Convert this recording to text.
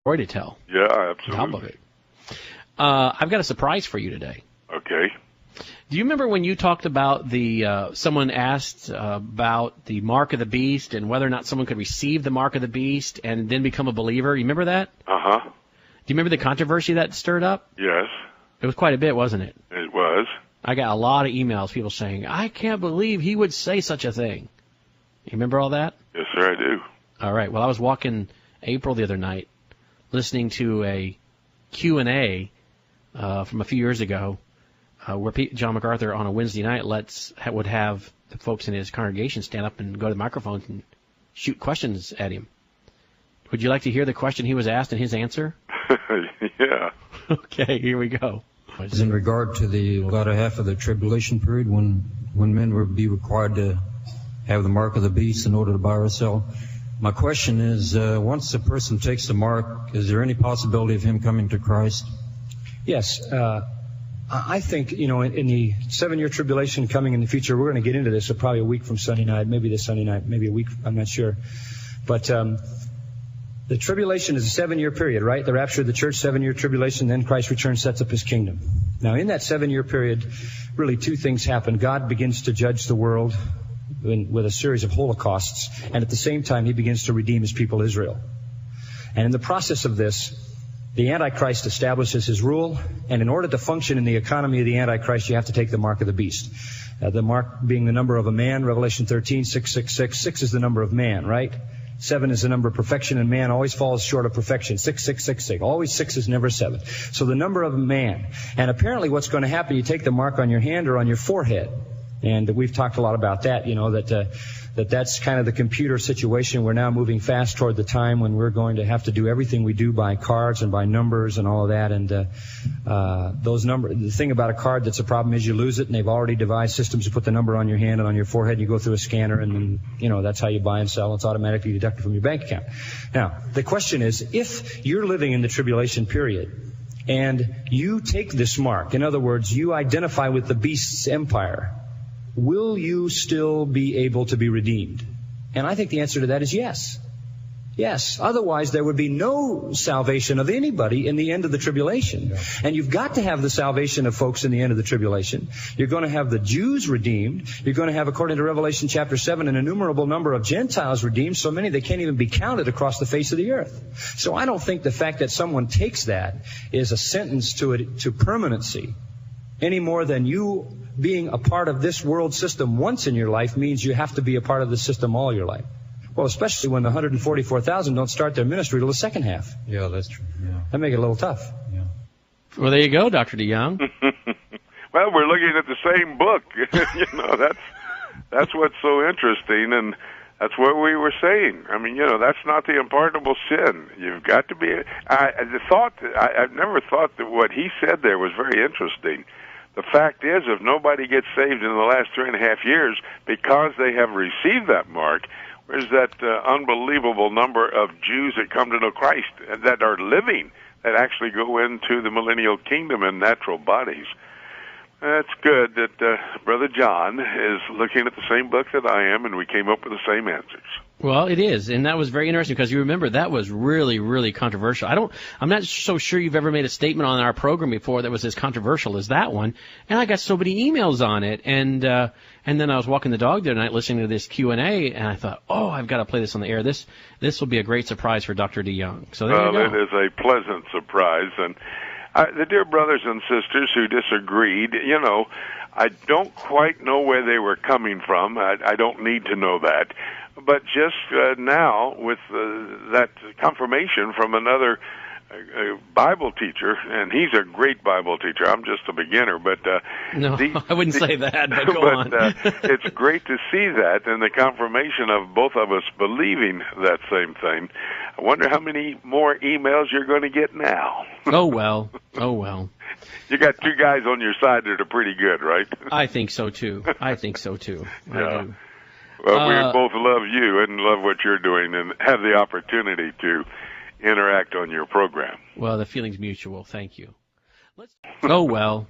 story to tell. Yeah, absolutely. Top of it. I've got a surprise for you today. Okay. Do you remember when you talked about someone asked about the mark of the beast and whether or not someone could receive the mark of the beast and then become a believer? You remember that? Uh-huh. Do you remember the controversy that stirred up? Yes. It was quite a bit, wasn't it? It was. I got a lot of emails, people saying, I can't believe he would say such a thing. You remember all that? Yes, sir, I do. All right. Well, I was walking April the other night listening to a Q&A from a few years ago where John MacArthur on a Wednesday night would have the folks in his congregation stand up and go to the microphones and shoot questions at him. Would you like to hear the question he was asked and his answer? Yeah. Okay, here we go. In regard to the latter half of the tribulation period when men will be required to have the mark of the beast in order to buy or sell, my question is, once a person takes the mark, is there any possibility of him coming to Christ? Yes. I think, in the 7-year tribulation coming in the future, we're going to get into this probably a week from Sunday night, maybe this Sunday night, maybe a week, I'm not sure. But the tribulation is a 7-year period, right? The rapture of the church, 7-year tribulation, then Christ returns, sets up his kingdom. Now, in that 7-year period, really two things happen. God begins to judge the world with a series of holocausts, and at the same time, he begins to redeem his people Israel. And in the process of this, the Antichrist establishes his rule, and in order to function in the economy of the Antichrist, you have to take the mark of the beast. The mark being the number of a man, Revelation 13, 666. 6 is the number of man, right? 7 is the number of perfection, and man always falls short of perfection. 6. Always 6 is never 7. So the number of a man. And apparently what's going to happen, you take the mark on your hand or on your forehead. And we've talked a lot about that, that's kind of the computer situation. We're now moving fast toward the time when we're going to have to do everything we do by cards and by numbers and all of that. And those numbers, the thing about a card that's a problem is you lose it, and they've already devised systems to put the number on your hand and on your forehead, and you go through a scanner, and then, that's how you buy and sell. It's automatically deducted from your bank account. Now, the question is, if you're living in the tribulation period and you take this mark, in other words, you identify with the beast's empire, will you still be able to be redeemed? And I think the answer to that is yes. Yes. Otherwise, there would be no salvation of anybody in the end of the tribulation. Yeah. And you've got to have the salvation of folks in the end of the tribulation. You're going to have the Jews redeemed. You're going to have, according to Revelation chapter 7, an innumerable number of Gentiles redeemed, so many they can't even be counted across the face of the earth. So I don't think the fact that someone takes that is a sentence to permanency, any more than you being a part of this world system once in your life means you have to be a part of the system all your life. Well, especially when the 144,000 don't start their ministry till the second half. Yeah, that's true. Yeah. That make it a little tough. Yeah. Well, there you go, Dr. DeYoung. Well, we're looking at the same book. That's what's so interesting, and that's what we were saying. I mean, that's not the unpardonable sin. You've got to be. I've never thought that what he said there was very interesting. The fact is, if nobody gets saved in the last 3.5 years because they have received that mark, where's that unbelievable number of Jews that come to know Christ, that are living, that actually go into the millennial kingdom in natural bodies? That's good that Brother John is looking at the same book that I am, and we came up with the same answers. Well, it is, and that was very interesting because you remember that was really, really controversial. I'm not so sure you've ever made a statement on our program before that was as controversial as that one, and I got so many emails on it, and then I was walking the dog the other night listening to this Q&A, and I thought, I've got to play this on the air. This will be a great surprise for Dr. DeYoung. So there you go. It is a pleasant surprise, and the dear brothers and sisters who disagreed, I don't quite know where they were coming from. I don't need to know that. But just now, with that confirmation from another Bible teacher, and he's a great Bible teacher. I'm just a beginner, but no, I wouldn't say that. But go on. It's great to see that, and the confirmation of both of us believing that same thing. I wonder how many more emails you're going to get now. Oh well. You got two guys on your side that are pretty good, right? I think so too. Yeah. I do. Well, we both love you and love what you're doing, and have the opportunity to interact on your program. Well, the feeling's mutual. Thank you. Oh well.